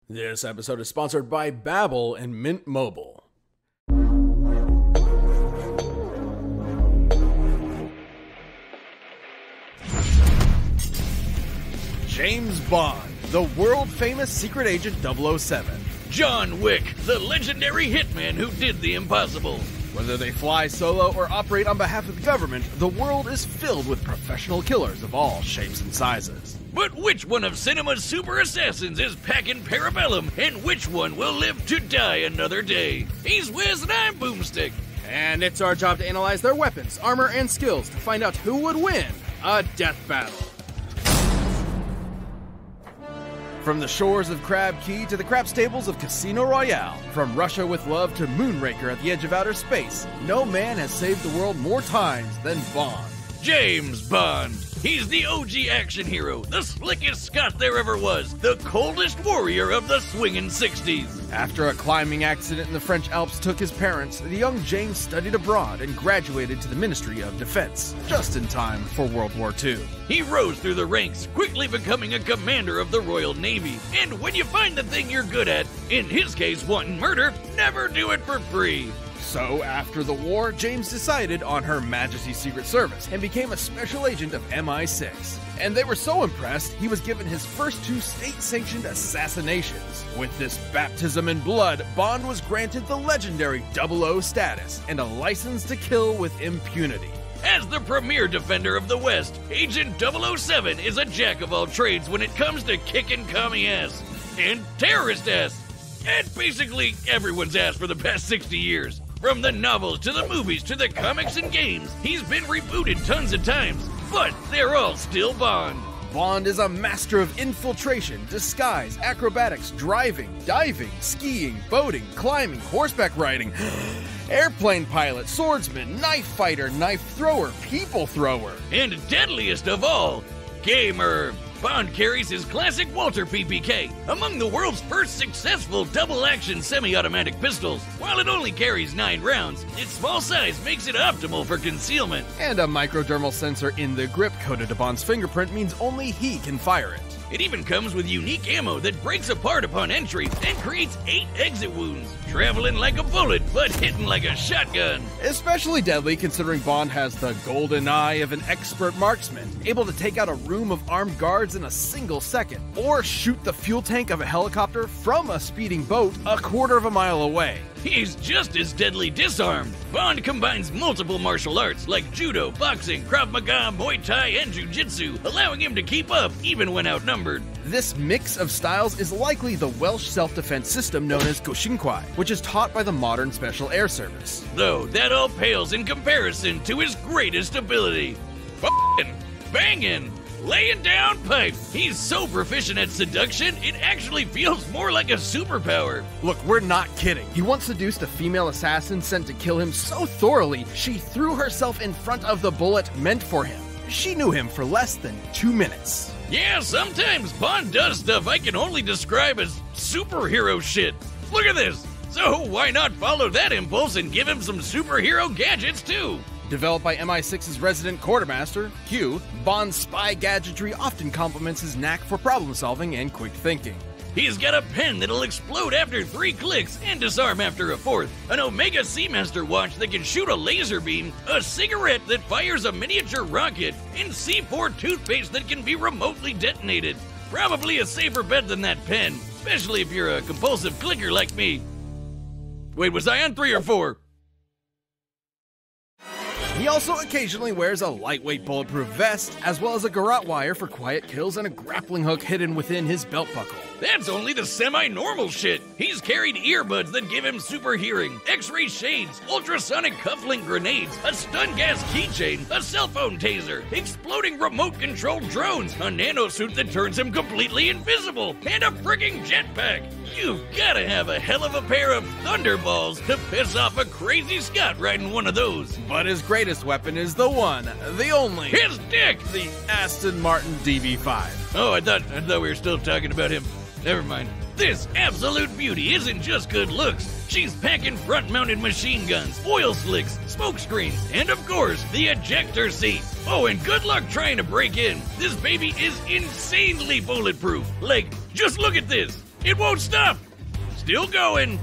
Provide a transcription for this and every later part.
This episode is sponsored by Babbel and Mint Mobile. James Bond, the world-famous secret agent 007. John Wick, the legendary hitman who did the impossible. Whether they fly solo or operate on behalf of the government, the world is filled with professional killers of all shapes and sizes. But which one of cinema's super assassins is packing Parabellum, and which one will live to die another day? He's Wiz and I'm Boomstick. And it's our job to analyze their weapons, armor, and skills to find out who would win a death battle. From the shores of Crab Key to the crap stables of Casino Royale, from Russia with Love to Moonraker at the edge of outer space, no man has saved the world more times than Bond. James Bond. He's the OG action hero, the slickest Scot there ever was, the coldest warrior of the swingin' 60s. After a climbing accident in the French Alps took his parents, the young James studied abroad and graduated to the Ministry of Defense, just in time for World War II. He rose through the ranks, quickly becoming a commander of the Royal Navy. And when you find the thing you're good at, in his case wanting murder, never do it for free. So, after the war, James decided on Her Majesty's Secret Service and became a special agent of MI6. And they were so impressed, he was given his first 2 state-sanctioned assassinations. With this baptism in blood, Bond was granted the legendary 00 status and a license to kill with impunity. As the premier defender of the West, Agent 007 is a jack of all trades when it comes to kicking commie ass and terrorist ass, and basically everyone's ass for the past 60 years. From the novels to the movies to the comics and games, he's been rebooted tons of times, but they're all still Bond. Bond is a master of infiltration, disguise, acrobatics, driving, diving, skiing, boating, climbing, horseback riding, airplane pilot, swordsman, knife fighter, knife thrower, people thrower. And deadliest of all, gamer. Bond carries his classic Walter PPK, among the world's first successful double-action semi-automatic pistols. While it only carries 9 rounds, its small size makes it optimal for concealment. And a microdermal sensor in the grip coded to Bond's fingerprint means only he can fire it. It even comes with unique ammo that breaks apart upon entry and creates 8 exit wounds, traveling like a bullet but hitting like a shotgun. Especially deadly considering Bond has the golden eye of an expert marksman, able to take out a room of armed guards in a single second, or shoot the fuel tank of a helicopter from a speeding boat a quarter of a mile away. He's just as deadly disarmed. Bond combines multiple martial arts like judo, boxing, Krav Maga, Muay Thai, and Jiu-Jitsu, allowing him to keep up even when outnumbered. This mix of styles is likely the Welsh self-defense system known as Gushinkwai, which is taught by the modern Special Air Service. Though that all pales in comparison to his greatest ability. F***ing, banging, laying down pipe. He's so proficient at seduction, it actually feels more like a superpower. Look, we're not kidding. He once seduced a female assassin sent to kill him so thoroughly, she threw herself in front of the bullet meant for him. She knew him for less than 2 minutes. Yeah, sometimes Bond does stuff I can only describe as superhero shit. Look at this. So why not follow that impulse and give him some superhero gadgets too? Developed by MI6's resident quartermaster, Q, Bond's spy gadgetry often complements his knack for problem solving and quick thinking. He's got a pen that'll explode after 3 clicks and disarm after a 4th, an Omega Seamaster watch that can shoot a laser beam, a cigarette that fires a miniature rocket, and C4 toothpaste that can be remotely detonated. Probably a safer bet than that pen, especially if you're a compulsive clicker like me. Wait, was I on 3 or 4? He also occasionally wears a lightweight bulletproof vest, as well as a garrote wire for quiet kills and a grappling hook hidden within his belt buckle. That's only the semi-normal shit. He's carried earbuds that give him super hearing, X-ray shades, ultrasonic cufflink grenades, a stun gas keychain, a cell phone taser, exploding remote-controlled drones, a nanosuit that turns him completely invisible, and a frigging jetpack. You've gotta have a hell of a pair of thunderballs to piss off a crazy Scot riding one of those. But his greatest weapon is the one, the only, his dick! The Aston Martin DB5. Oh, I thought we were still talking about him. Never mind. This absolute beauty isn't just good looks. She's packing front-mounted machine guns, oil slicks, smoke screens, and of course, the ejector seat. Oh, and good luck trying to break in. This baby is insanely bulletproof. Like, just look at this. It won't stop! Still going.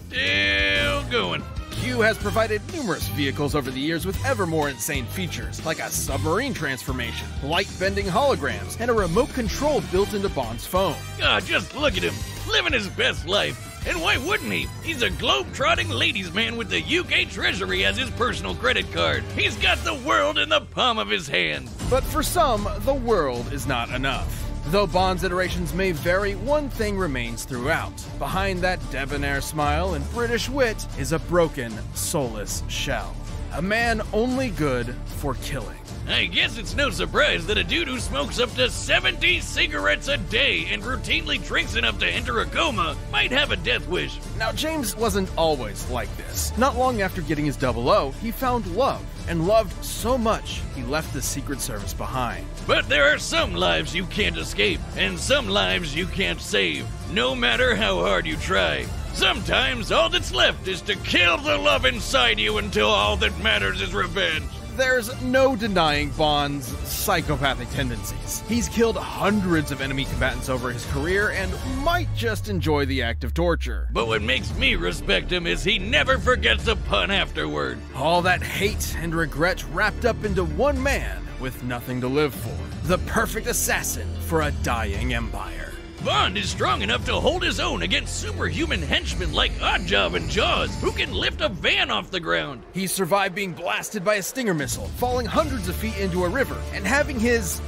Still going. Q has provided numerous vehicles over the years with ever more insane features, like a submarine transformation, light-bending holograms, and a remote control built into Bond's phone. God, just look at him, living his best life. And why wouldn't he? He's a globe-trotting ladies' man with the UK Treasury as his personal credit card. He's got the world in the palm of his hand. But for some, the world is not enough. Though Bond's iterations may vary, one thing remains throughout. Behind that debonair smile and British wit is a broken, soulless shell. A man only good for killing. I guess it's no surprise that a dude who smokes up to 70 cigarettes a day and routinely drinks enough to enter a coma might have a death wish. Now, James wasn't always like this. Not long after getting his 00, he found love, and loved so much he left the Secret Service behind. But there are some lives you can't escape, and some lives you can't save, no matter how hard you try. Sometimes all that's left is to kill the love inside you until all that matters is revenge. There's no denying Bond's psychopathic tendencies. He's killed hundreds of enemy combatants over his career and might just enjoy the act of torture. But what makes me respect him is he never forgets a pun afterward. All that hate and regret wrapped up into one man with nothing to live for. The perfect assassin for a dying empire. Bond is strong enough to hold his own against superhuman henchmen like Oddjob and Jaws, who can lift a van off the ground. He survived being blasted by a Stinger missile, falling hundreds of feet into a river, and having his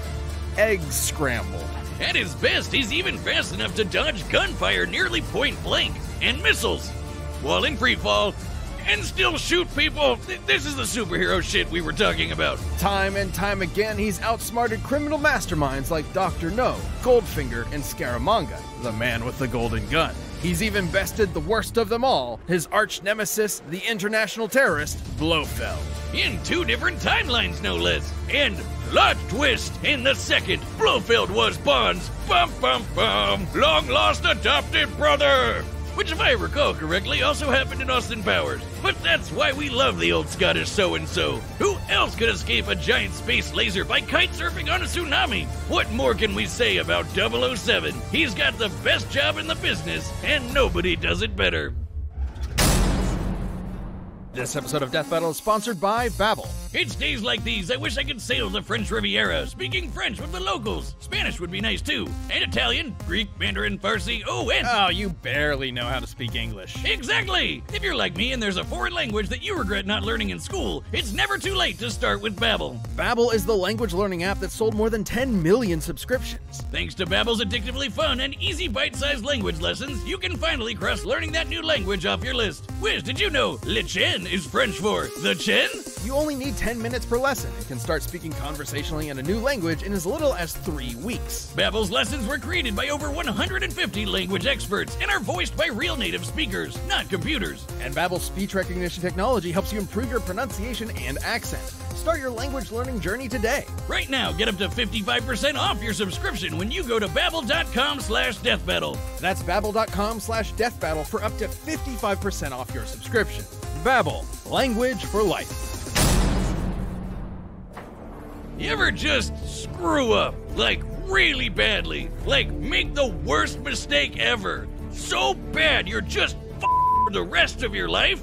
eggs scrambled. At his best, he's even fast enough to dodge gunfire nearly point blank, and missiles, while in freefall, and still shoot people. This is the superhero shit we were talking about. Time and time again, he's outsmarted criminal masterminds like Dr. No, Goldfinger, and Scaramanga, the man with the golden gun. He's even bested the worst of them all, his arch nemesis, the international terrorist, Blofeld. In 2 different timelines, no less. And plot twist, in the second, Blofeld was Bond's long-lost adopted brother. Which, if I recall correctly, also happened in Austin Powers. But that's why we love the old Scottish so-and-so. Who else could escape a giant space laser by kite surfing on a tsunami? What more can we say about 007? He's got the best job in the business, and nobody does it better. This episode of Death Battle is sponsored by Babbel. It's days like these I wish I could sail the French Riviera, speaking French with the locals. Spanish would be nice too. And Italian, Greek, Mandarin, Farsi, and... Oh, you barely know how to speak English. Exactly! If you're like me and there's a foreign language that you regret not learning in school, it's never too late to start with Babbel. Babbel is the language learning app that sold more than 10 million subscriptions. Thanks to Babbel's addictively fun and easy bite-sized language lessons, you can finally cross learning that new language off your list. Wiz, did you know Le Chen is French for the Chen? You only need 10 minutes per lesson and can start speaking conversationally in a new language in as little as 3 weeks. Babbel's lessons were created by over 150 language experts and are voiced by real native speakers, not computers. And Babbel's speech recognition technology helps you improve your pronunciation and accent. Start your language learning journey today. Right now, get up to 55% off your subscription when you go to babbel.com/deathbattle. That's babbel.com/deathbattle for up to 55% off your subscription. Babbel, language for life. You ever just screw up, like really badly, like make the worst mistake ever, so bad you're just for the rest of your life?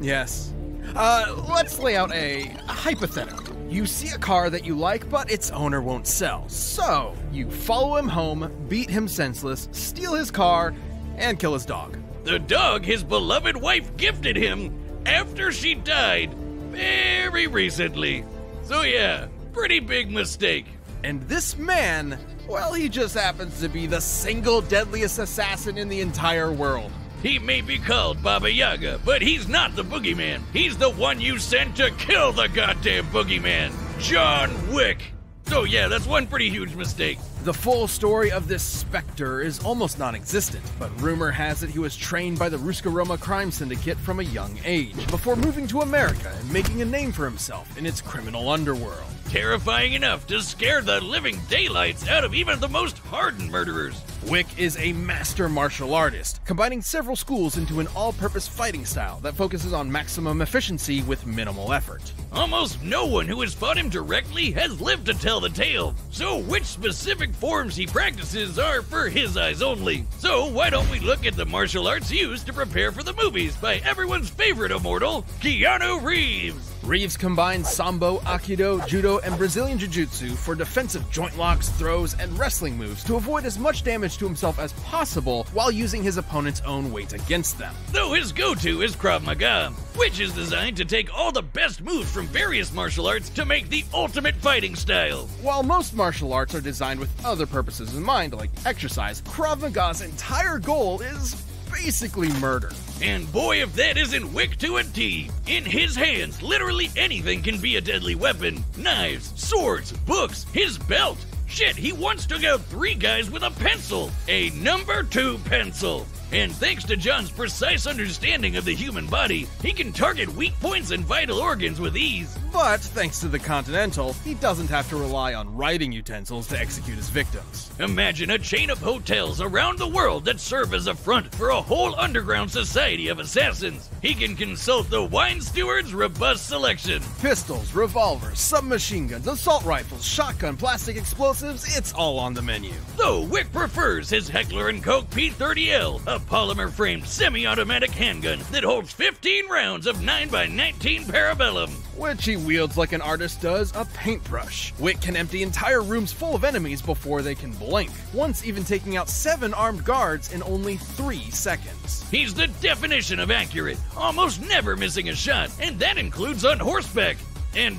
Yes. Let's lay out a hypothetical. You see a car that you like, but its owner won't sell. So, you follow him home, beat him senseless, steal his car, and kill his dog. The dog his beloved wife gifted him after she died very recently. So yeah, pretty big mistake. And this man, well, he just happens to be the single deadliest assassin in the entire world. He may be called Baba Yaga, but he's not the boogeyman. He's the one you sent to kill the goddamn boogeyman, John Wick. So yeah, that's one pretty huge mistake. The full story of this specter is almost non-existent, but rumor has it he was trained by the Ruska Roma crime syndicate from a young age, before moving to America and making a name for himself in its criminal underworld. terrifying enough to scare the living daylights out of even the most hardened murderers. Wick is a master martial artist, combining several schools into an all-purpose fighting style that focuses on maximum efficiency with minimal effort. Almost no one who has fought him directly has lived to tell the tale, so which specific forms he practices are for his eyes only. So why don't we look at the martial arts used to prepare for the movies by everyone's favorite immortal, Keanu Reeves? Reeves combines Sambo, Aikido, Judo, and Brazilian Jiu-Jitsu for defensive joint locks, throws, and wrestling moves to avoid as much damage to himself as possible while using his opponent's own weight against them. Though his go-to is Krav Maga, which is designed to take all the best moves from various martial arts to make the ultimate fighting style. While most martial arts are designed with other purposes in mind, like exercise, Krav Maga's entire goal is basically murder. And boy, if that isn't Wick to a T. In his hands, literally anything can be a deadly weapon. Knives, swords, books, his belt. Shit, he once took out 3 guys with a pencil. A number 2 pencil. And thanks to John's precise understanding of the human body, he can target weak points and vital organs with ease. But thanks to the Continental, he doesn't have to rely on writing utensils to execute his victims. Imagine a chain of hotels around the world that serve as a front for a whole underground society of assassins. He can consult the wine steward's robust selection. Pistols, revolvers, submachine guns, assault rifles, shotgun, plastic explosives, it's all on the menu. Though Wick prefers his Heckler & Koch P30L, a polymer-framed semi-automatic handgun that holds 15 rounds of 9x19 parabellum. Which he wields like an artist does a paintbrush. Wick can empty entire rooms full of enemies before they can blink, once even taking out 7 armed guards in only 3 seconds. He's the definition of accurate, almost never missing a shot, and that includes on horseback and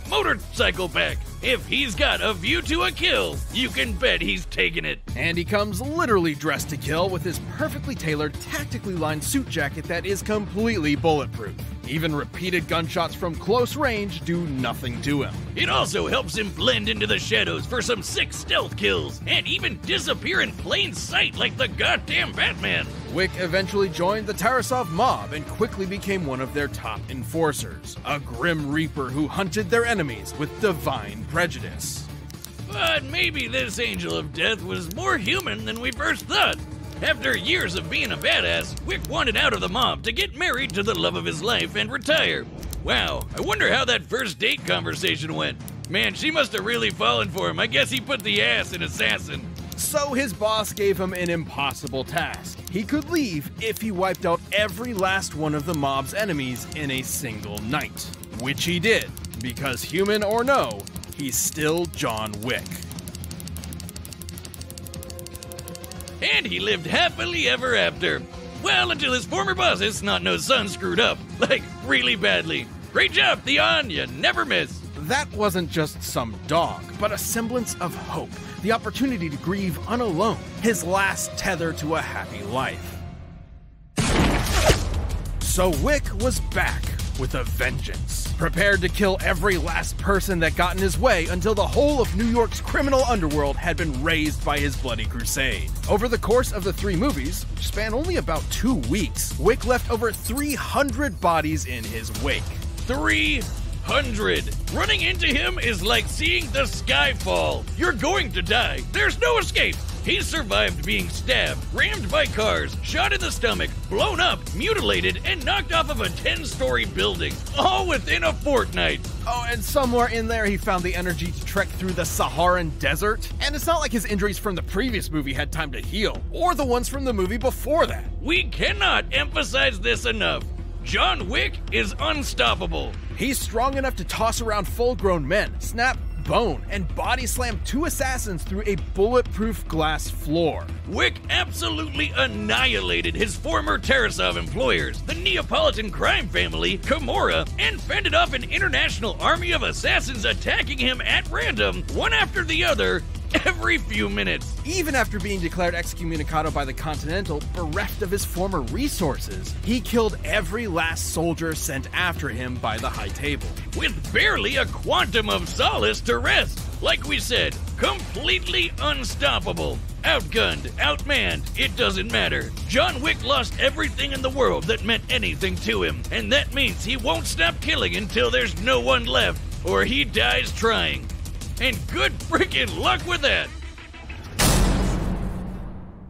motorcycle back. If he's got a view to a kill, you can bet he's taking it. And he comes literally dressed to kill with his perfectly tailored, tactically lined suit jacket that is completely bulletproof. Even repeated gunshots from close range do nothing to him. It also helps him blend into the shadows for some sick stealth kills, and even disappear in plain sight like the goddamn Batman. Wick eventually joined the Tarasov mob and quickly became one of their top enforcers, a grim reaper who hunted their enemies with divine prejudice. But maybe this angel of death was more human than we first thought. After years of being a badass, Wick wanted out of the mob to get married to the love of his life and retire. Wow, I wonder how that first date conversation went. Man, she must have really fallen for him. I guess he put the ass in assassin. So his boss gave him an impossible task. He could leave if he wiped out every last one of the mob's enemies in a single night. Which he did, because human or no, he's still John Wick. And he lived happily ever after. Well, until his former boss's snot-nosed son screwed up. Like, really badly. Great job, Theon, you never miss. That wasn't just some dog, but a semblance of hope. The opportunity to grieve unalone, his last tether to a happy life. So Wick was back with a vengeance, prepared to kill every last person that got in his way until the whole of New York's criminal underworld had been razed by his bloody crusade. Over the course of the 3 movies, which span only about 2 weeks, Wick left over 300 bodies in his wake. 300. Running into him is like seeing the sky fall. You're going to die. There's no escape. He's survived being stabbed, rammed by cars, shot in the stomach, blown up, mutilated, and knocked off of a 10-story building, all within a fortnight. Oh, and somewhere in there he found the energy to trek through the Saharan desert. And it's not like his injuries from the previous movie had time to heal, or the ones from the movie before that. We cannot emphasize this enough. John Wick is unstoppable. He's strong enough to toss around full-grown men, snap bone, and body slam 2 assassins through a bulletproof glass floor. Wick absolutely annihilated his former Tarasov employers, the Neapolitan crime family, Camorra, and fended off an international army of assassins attacking him at random, one after the other, every few minutes. Even after being declared excommunicado by the Continental, bereft of his former resources, he killed every last soldier sent after him by the High Table. With barely a quantum of solace to rest. Like we said, completely unstoppable. Outgunned, outmanned, it doesn't matter. John Wick lost everything in the world that meant anything to him, and that means he won't stop killing until there's no one left. or he dies trying. And good freaking luck with that!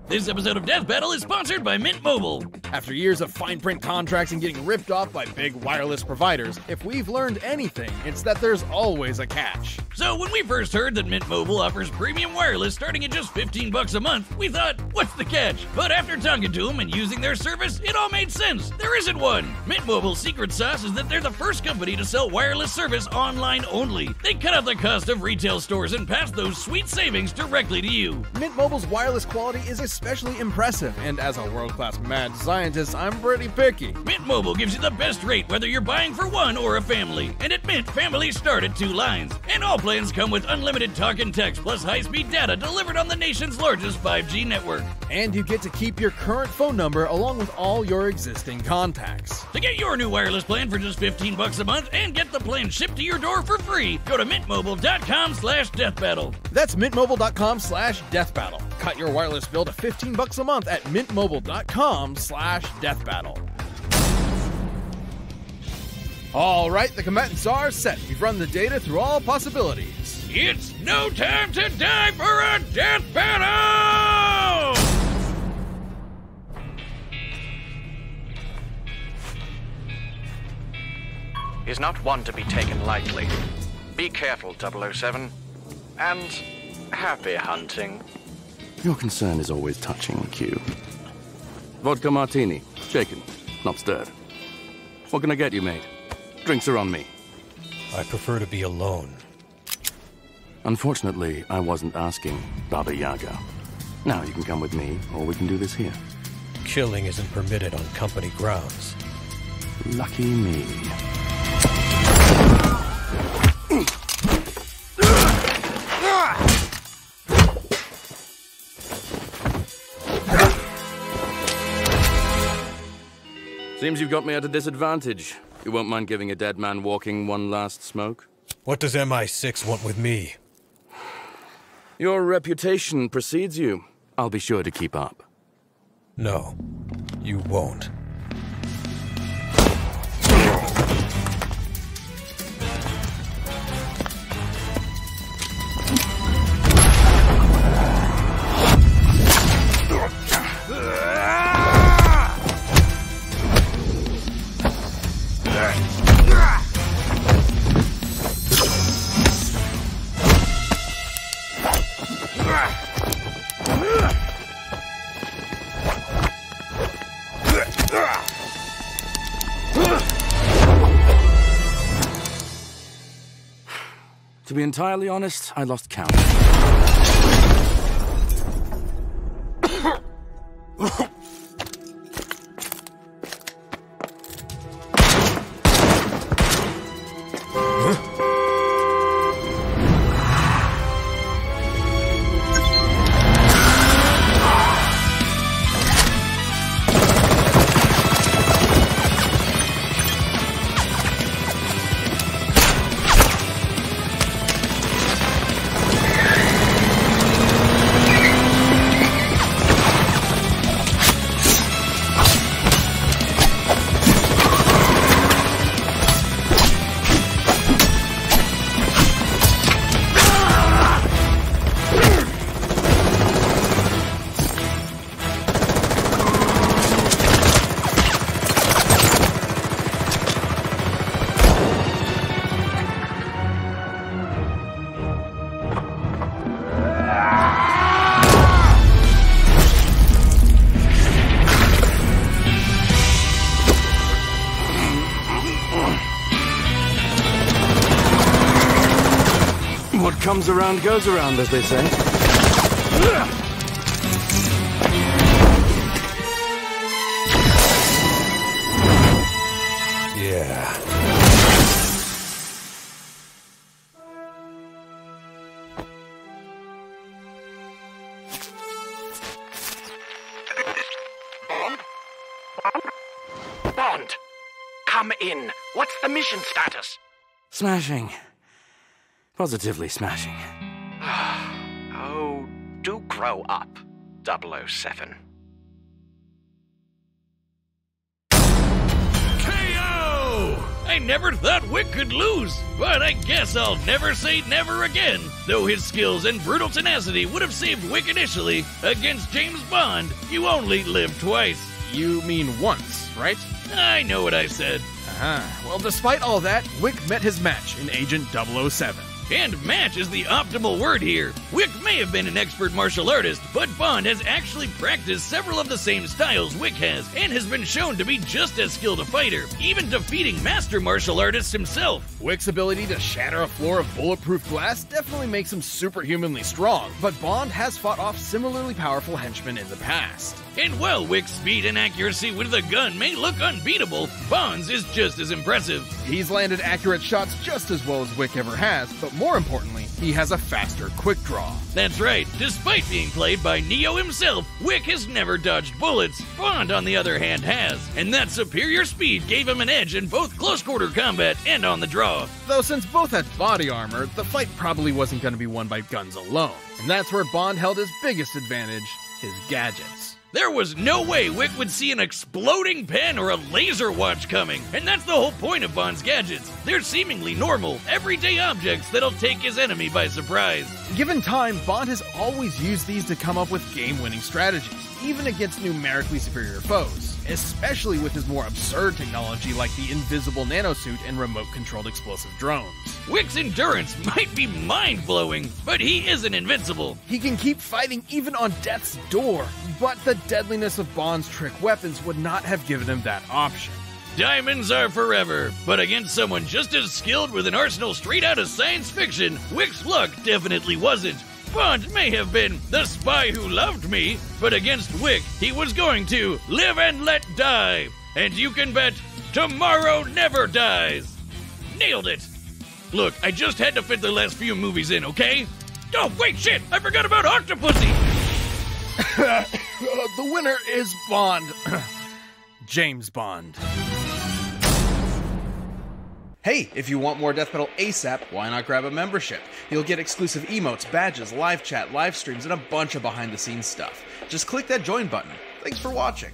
This episode of Death Battle is sponsored by Mint Mobile. After years of fine print contracts and getting ripped off by big wireless providers, if we've learned anything, it's that there's always a catch. So when we first heard that Mint Mobile offers premium wireless starting at just $15 a month, we thought, what's the catch? But after talking to them and using their service, it all made sense. There isn't one. Mint Mobile's secret sauce is that they're the first company to sell wireless service online only. They cut out the cost of retail stores and pass those sweet savings directly to you. Mint Mobile's wireless quality is especially impressive, and as a world-class mad scientist, I'm pretty picky. Mint Mobile gives you the best rate whether you're buying for one or a family. And at Mint, families start at 2 lines. And all plans come with unlimited talk and text plus high-speed data delivered on the nation's largest 5G network. And you get to keep your current phone number along with all your existing contacts. To get your new wireless plan for just $15 a month and get the plan shipped to your door for free, go to mintmobile.com/deathbattle. That's mintmobile.com/deathbattle. Cut your wireless bill to $15 a month at mintmobile.com/deathbattle. All right, the combatants are set. We've run the data through all possibilities. It's no time to die for a death battle! Is not one to be taken lightly. Be careful, 007. And happy hunting. Your concern is always touching, Q. Vodka martini. Shaken, not stirred. What can I get you, mate? Drinks are on me. I prefer to be alone. Unfortunately, I wasn't asking, Baba Yaga. Now you can come with me, or we can do this here. Killing isn't permitted on company grounds. Lucky me. Seems you've got me at a disadvantage. You won't mind giving a dead man walking one last smoke? What does MI6 want with me? Your reputation precedes you. I'll be sure to keep up. No, you won't. To be entirely honest, I lost count. What comes around goes around, as they say. Yeah. Bond, come in. What's the mission status? Smashing. Positively smashing. Oh, do grow up, 007. KO! I never thought Wick could lose, but I guess I'll never say never again. Though his skills and brutal tenacity would have saved Wick initially, against James Bond, you only live twice. You mean once, right? I know what I said. Well, despite all that, Wick met his match in Agent 007. And match is the optimal word here. Wick may have been an expert martial artist, but Bond has actually practiced several of the same styles Wick has, and has been shown to be just as skilled a fighter, even defeating master martial artists himself. Wick's ability to shatter a floor of bulletproof glass definitely makes him superhumanly strong, but Bond has fought off similarly powerful henchmen in the past. And while Wick's speed and accuracy with the gun may look unbeatable, Bond's is just as impressive. He's landed accurate shots just as well as Wick ever has, but more importantly, he has a faster quick draw. That's right, despite being played by Neo himself, Wick has never dodged bullets. Bond, on the other hand, has, and that superior speed gave him an edge in both close-quarter combat and on the draw. Though since both had body armor, the fight probably wasn't going to be won by guns alone. And that's where Bond held his biggest advantage, his gadgets. There was no way Wick would see an exploding pen or a laser watch coming, and that's the whole point of Bond's gadgets. They're seemingly normal, everyday objects that'll take his enemy by surprise. Given time, Bond has always used these to come up with game-winning strategies, even against numerically superior foes, especially with his more absurd technology like the invisible nanosuit and remote-controlled explosive drones. Wick's endurance might be mind-blowing, but he isn't invincible. He can keep fighting even on death's door, but the deadliness of Bond's trick weapons would not have given him that option. Diamonds are forever, but against someone just as skilled with an arsenal straight out of science fiction, Wick's luck definitely wasn't. Bond may have been the spy who loved me, but against Wick, he was going to live and let die. And you can bet tomorrow never dies. Nailed it. Look, I just had to fit the last few movies in, okay? Oh, wait, shit! I forgot about Octopussy! The winner is Bond. James Bond. Hey, if you want more Death Metal ASAP, why not grab a membership? You'll get exclusive emotes, badges, live chat, live streams, and a bunch of behind-the-scenes stuff. Just click that join button. Thanks for watching.